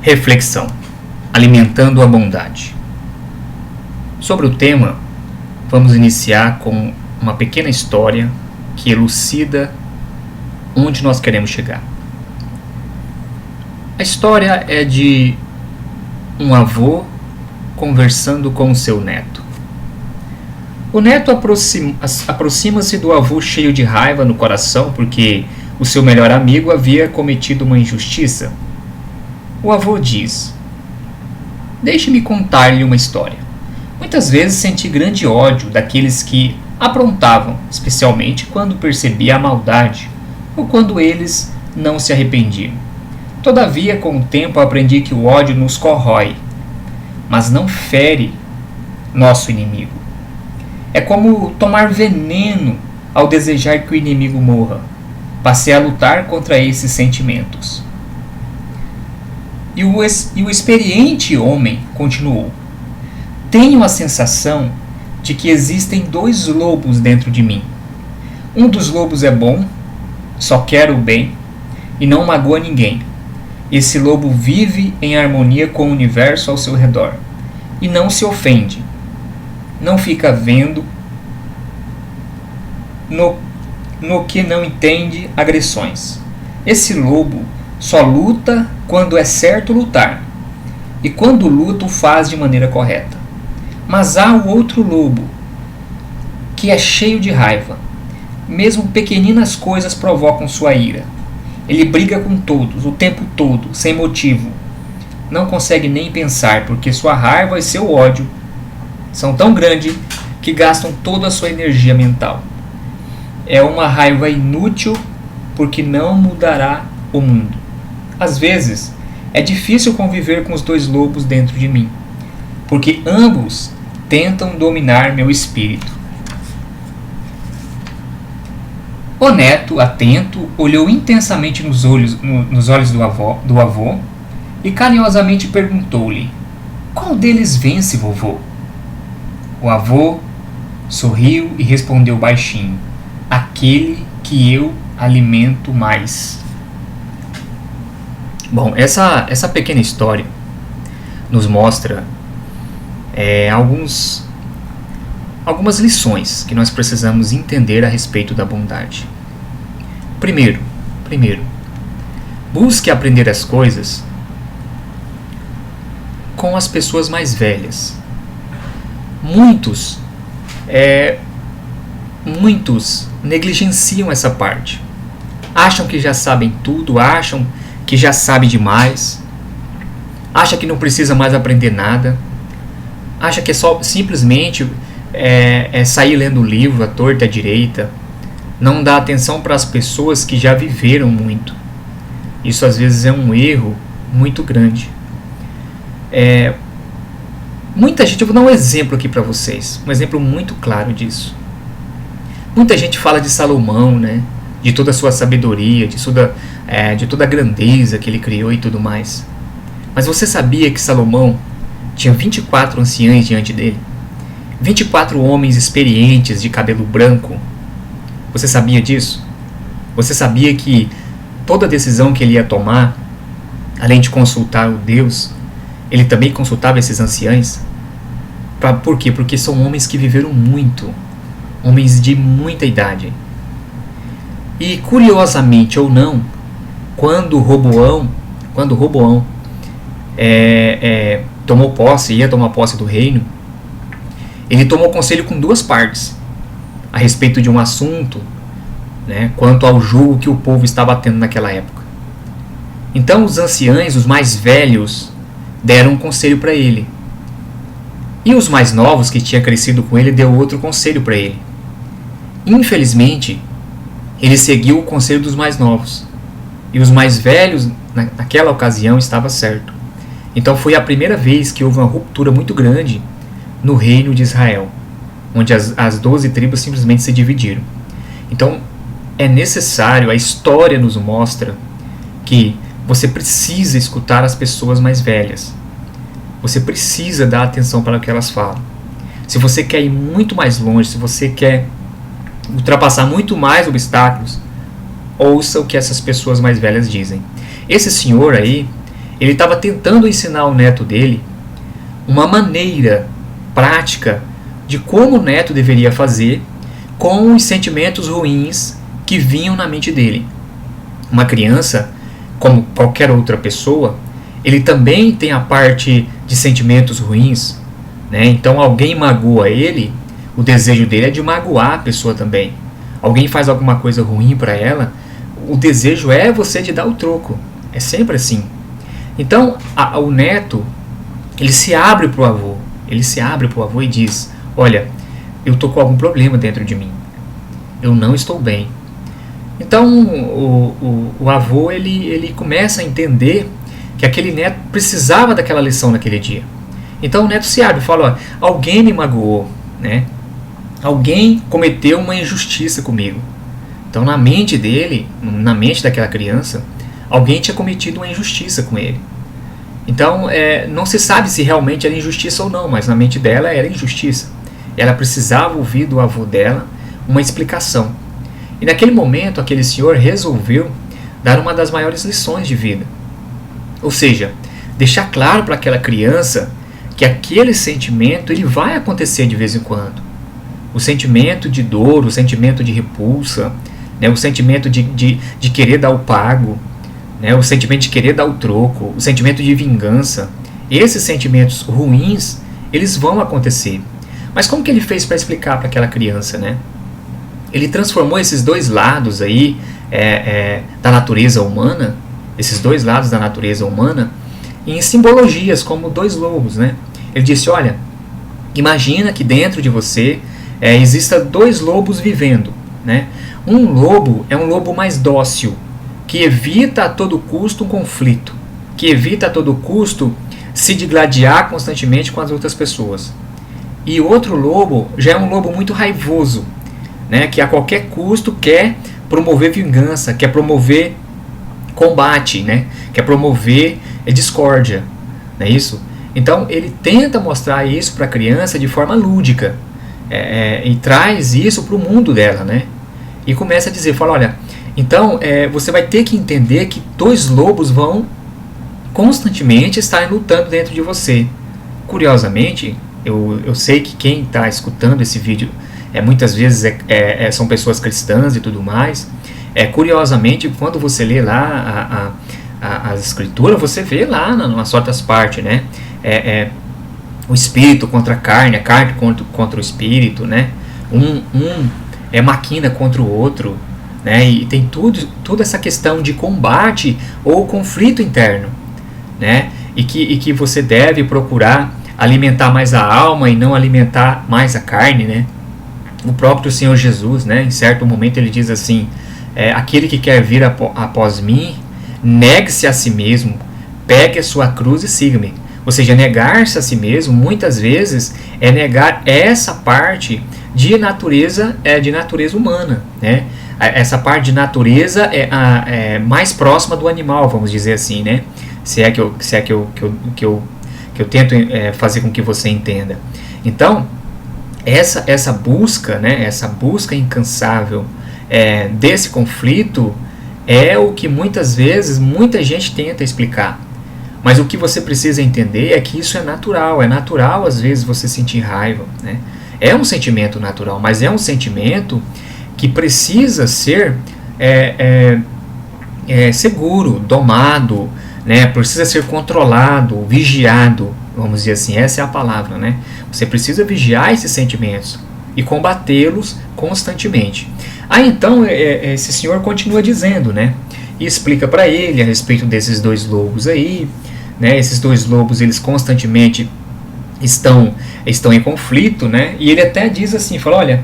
Reflexão: alimentando a bondade. Sobre o tema, vamos iniciar com uma pequena história que elucida onde nós queremos chegar. A história é de um avô conversando com o seu neto. O neto aproxima-se do avô cheio de raiva no coração porque o seu melhor amigo havia cometido uma injustiça. O avô diz: "Deixe-me contar-lhe uma história. Muitas vezes senti grande ódio daqueles que aprontavam, especialmente quando percebia a maldade ou quando eles não se arrependiam. Todavia, com o tempo aprendi que o ódio nos corrói, mas não fere nosso inimigo. É como tomar veneno ao desejar que o inimigo morra. Passei a lutar contra esses sentimentos." E o experiente homem continuou: "Tenho a sensação de que existem dois lobos dentro de mim. Um dos lobos é bom, só quer o bem e não magoa ninguém. Esse lobo vive em harmonia com o universo ao seu redor e não se ofende. Não fica vendo no que não entende agressões. Esse lobo só luta quando é certo lutar, e quando luta o faz de maneira correta. Mas há o outro lobo, que é cheio de raiva. Mesmo pequeninas coisas provocam sua ira. Ele briga com todos, o tempo todo, sem motivo. Não consegue nem pensar, porque sua raiva e seu ódio são tão grandes que gastam toda a sua energia mental. É uma raiva inútil, porque não mudará o mundo. Às vezes, é difícil conviver com os dois lobos dentro de mim, porque ambos tentam dominar meu espírito." O neto, atento, olhou intensamente nos olhos do avô e carinhosamente perguntou-lhe: "Qual deles vence, vovô?" O avô sorriu e respondeu baixinho: "Aquele que eu alimento mais." Bom, essa pequena história nos mostra algumas lições que nós precisamos entender a respeito da bondade. Primeiro, busque aprender as coisas com as pessoas mais velhas. Muitos negligenciam essa parte. Acham que já sabem tudo, acham que já sabe demais, acha que não precisa mais aprender nada, acha que é só simplesmente sair lendo o livro à torta e à direita, não dá atenção para as pessoas que já viveram muito. Isso às vezes é um erro muito grande. Muita gente, eu vou dar um exemplo aqui para vocês, um exemplo muito claro disso. Muita gente fala de Salomão, né? De toda a sua sabedoria, de toda a grandeza que ele criou e tudo mais. Mas você sabia que Salomão tinha 24 anciães diante dele? 24 homens experientes de cabelo branco? Você sabia disso? Você sabia que toda decisão que ele ia tomar, além de consultar o Deus, ele também consultava esses anciães? Por quê? Porque são homens que viveram muito, homens de muita idade. E curiosamente ou não, quando Roboão tomou posse, ia tomar posse do reino, ele tomou conselho com duas partes a respeito de um assunto, né, quanto ao julgo que o povo estava tendo naquela época. Então os anciães, os mais velhos, deram um conselho para ele, e os mais novos, que tinham crescido com ele, deu outro conselho para ele. Infelizmente, ele seguiu o conselho dos mais novos, e os mais velhos, naquela ocasião, estava certo. Então foi a primeira vez que houve uma ruptura muito grande no reino de Israel, onde as 12 tribos simplesmente se dividiram. Então é necessário, a história nos mostra que você precisa escutar as pessoas mais velhas. Você precisa dar atenção para o que elas falam. Se você quer ir muito mais longe, se você quer ultrapassar muito mais obstáculos, ouça o que essas pessoas mais velhas dizem. Esse senhor aí, ele estava tentando ensinar ao neto dele uma maneira prática de como o neto deveria fazer com os sentimentos ruins que vinham na mente dele. Uma criança, como qualquer outra pessoa, ele também tem a parte de sentimentos ruins, né? Então alguém magoa ele, o desejo dele é de magoar a pessoa também. Alguém faz alguma coisa ruim para ela, o desejo é você de dar o troco. É sempre assim. Então o neto, ele se abre para o avô. Ele se abre para o avô e diz: olha, eu estou com algum problema dentro de mim. Eu não estou bem. Então o avô ele começa a entender que aquele neto precisava daquela lição naquele dia. Então o neto se abre e fala: ó, alguém me magoou, né? Alguém cometeu uma injustiça comigo. Então na mente dele, na mente daquela criança, alguém tinha cometido uma injustiça com ele. Então não se sabe se realmente era injustiça ou não, mas na mente dela era injustiça. Ela precisava ouvir do avô dela uma explicação. E naquele momento aquele senhor resolveu dar uma das maiores lições de vida. Ou seja, deixar claro para aquela criança que aquele sentimento ele vai acontecer de vez em quando. O sentimento de dor, o sentimento de repulsa, né, o sentimento de querer dar o pago, né, o sentimento de querer dar o troco, o sentimento de vingança. Esses sentimentos ruins, eles vão acontecer. Mas como que ele fez para explicar para aquela criança, né? Ele transformou esses dois lados aí da natureza humana, esses dois lados da natureza humana, em simbologias como dois lobos, né? Ele disse: olha, imagina que dentro de você exista dois lobos vivendo, né? Um lobo é um lobo mais dócil, que evita a todo custo um conflito, que evita a todo custo se digladiar constantemente com as outras pessoas. E outro lobo já é um lobo muito raivoso, né? Que a qualquer custo quer promover vingança, quer promover combate, né? Quer promover discórdia, não é isso? Então ele tenta mostrar isso para a criança de forma lúdica, e traz isso para o mundo dela, né? E começa a dizer, fala: olha, então você vai ter que entender que dois lobos vão constantemente estar lutando dentro de você. Curiosamente, eu sei que quem está escutando esse vídeo muitas vezes são pessoas cristãs e tudo mais. Curiosamente, quando você lê lá as escrituras, você vê lá nas outras partes, né? O espírito contra a carne contra o espírito, né? Um maquina contra o outro, né? E tem toda essa questão de combate ou conflito interno, né? E que você deve procurar alimentar mais a alma e não alimentar mais a carne, né? O próprio Senhor Jesus, né? Em certo momento ele diz assim: aquele que quer vir após mim, negue-se a si mesmo, pegue a sua cruz e siga-me. Ou seja, negar-se a si mesmo, muitas vezes, é negar essa parte de natureza humana, né? Essa parte de natureza é mais próxima do animal, vamos dizer assim, né? Se é que eu tento fazer com que você entenda. Então, essa busca, né? Essa busca incansável desse conflito é o que muitas vezes muita gente tenta explicar. Mas o que você precisa entender é que isso é natural às vezes você sentir raiva, né? É um sentimento natural, mas é um sentimento que precisa ser seguro, domado, né? Precisa ser controlado, vigiado, vamos dizer assim, essa é a palavra, né? Você precisa vigiar esses sentimentos e combatê-los constantemente. Então esse senhor continua dizendo, né? E explica para ele a respeito desses dois lobos aí, né? Esses dois lobos, eles constantemente estão em conflito, né? E ele até diz assim, fala: olha,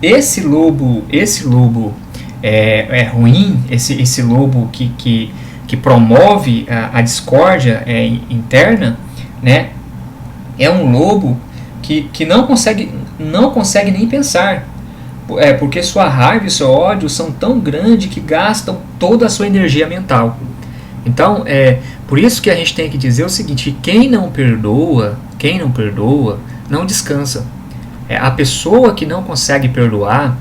esse lobo é ruim, esse lobo que promove a discórdia interna, né? É um lobo que não consegue nem pensar, porque sua raiva e seu ódio são tão grandes que gastam toda a sua energia mental. Então, por isso que a gente tem que dizer o seguinte: quem não perdoa não descansa. A pessoa que não consegue perdoar,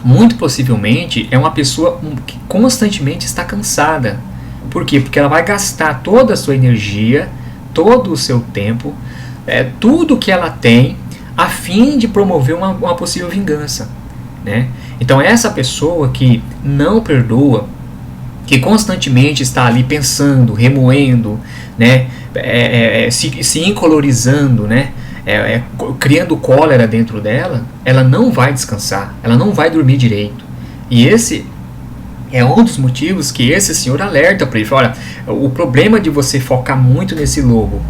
muito possivelmente, é uma pessoa que constantemente está cansada, Por quê? Porque ela vai gastar toda a sua energia, todo o seu tempo, tudo que ela tem, a fim de promover uma possível vingança, né? Então essa pessoa que não perdoa, que constantemente está ali pensando, remoendo, né? Se incolorizando, né? Criando cólera dentro dela, ela não vai descansar, ela não vai dormir direito. E esse é um dos motivos que esse senhor alerta para ele. Olha, o problema de você focar muito nesse lobo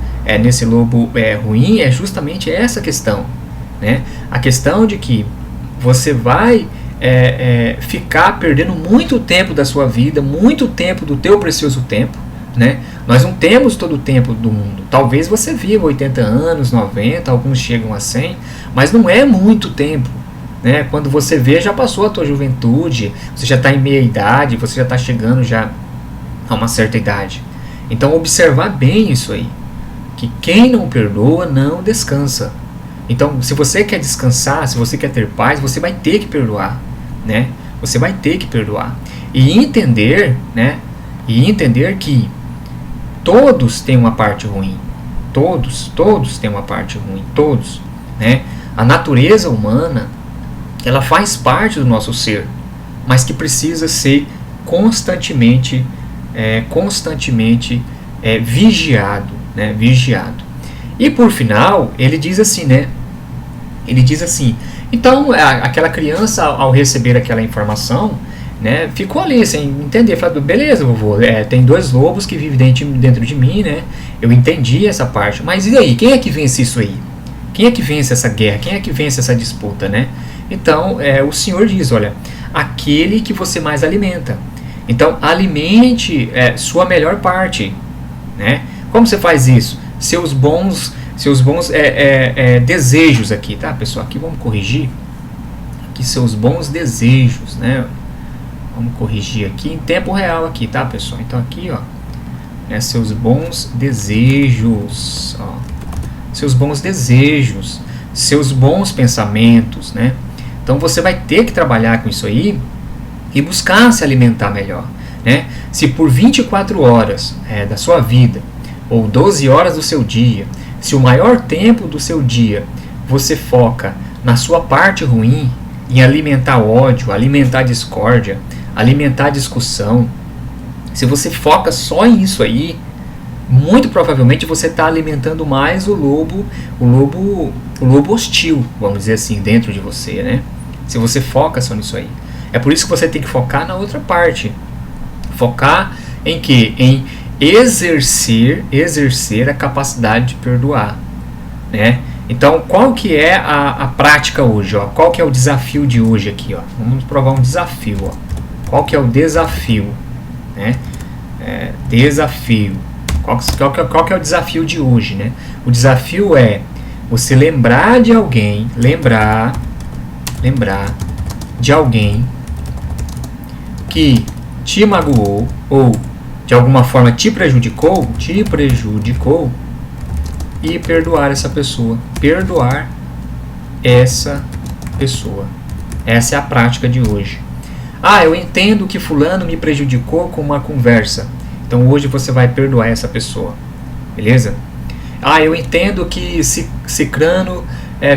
ruim é justamente essa questão, né? A questão de que você vai ficar perdendo muito tempo da sua vida, muito tempo do teu precioso tempo, né? Nós não temos todo o tempo do mundo. Talvez você viva 80 anos, 90, alguns chegam a 100, mas não é muito tempo, né? Quando você vê, já passou a tua juventude, você já está em meia idade, você já está chegando já a uma certa idade. Então observar bem isso aí, que quem não perdoa não descansa. Então, se você quer descansar, se você quer ter paz, você vai ter que perdoar, né? Você vai ter que perdoar e entender, né? E entender que todos têm uma parte ruim, todos têm uma parte ruim, todos, né? A natureza humana, ela faz parte do nosso ser, mas que precisa ser constantemente vigiado, né? Vigiado. E por final, ele diz assim, né? Ele diz assim, então aquela criança, ao receber aquela informação, né, ficou ali sem entender, falou, beleza, vovô, tem dois lobos que vivem dentro de mim, né? Eu entendi essa parte, mas e aí, quem é que vence isso aí? Quem é que vence essa guerra? Quem é que vence essa disputa, né? Então, o Senhor diz, olha, aquele que você mais alimenta. Então, alimente sua melhor parte, né? Como você faz isso? Seus bons desejos aqui, tá, pessoal? Aqui vamos corrigir. Aqui seus bons desejos, né? Vamos corrigir aqui em tempo real aqui, tá, pessoal? Então aqui, ó, seus bons desejos, ó, seus bons desejos, seus bons pensamentos, né? Então você vai ter que trabalhar com isso aí e buscar se alimentar melhor, né? Se por 24 horas da sua vida ou 12 horas do seu dia, se o maior tempo do seu dia você foca na sua parte ruim, em alimentar ódio, alimentar discórdia, alimentar discussão, se você foca só em isso aí, muito provavelmente você está alimentando mais o lobo hostil, vamos dizer assim, dentro de você, né? Se você foca só nisso aí. É por isso que você tem que focar na outra parte. Focar em quê? Em exercer a capacidade de perdoar, né? Então, qual que é a prática hoje? Ó? Qual que é o desafio de hoje aqui? Ó? Vamos provar um desafio. Ó. Qual que é o desafio? Né? Desafio. Qual que é o desafio de hoje? Né? O desafio é você lembrar de alguém, lembrar de alguém que te magoou ou de alguma forma te prejudicou e perdoar essa pessoa. Perdoar essa pessoa. Essa é a prática de hoje. Ah, eu entendo que fulano me prejudicou com uma conversa. Então hoje você vai perdoar essa pessoa. Beleza? Ah, eu entendo que cicrano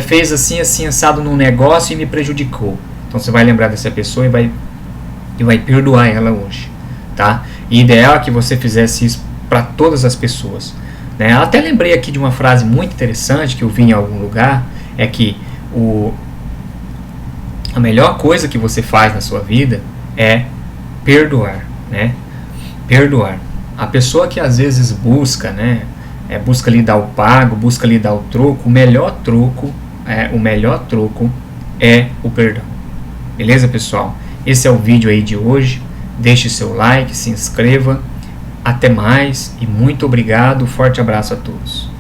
fez assim, assim, assado num negócio e me prejudicou. Então você vai lembrar dessa pessoa e vai perdoar ela hoje. Tá? E ideal é que você fizesse isso para todas as pessoas. Né? Até lembrei aqui de uma frase muito interessante que eu vi em algum lugar, é que a melhor coisa que você faz na sua vida é perdoar, né? Perdoar. A pessoa que às vezes busca, né? Busca lhe dar o pago, busca lhe dar o troco, o melhor troco é o perdão. Beleza, pessoal? Esse é o vídeo aí de hoje. Deixe seu like, se inscreva. Até mais e muito obrigado. Forte abraço a todos.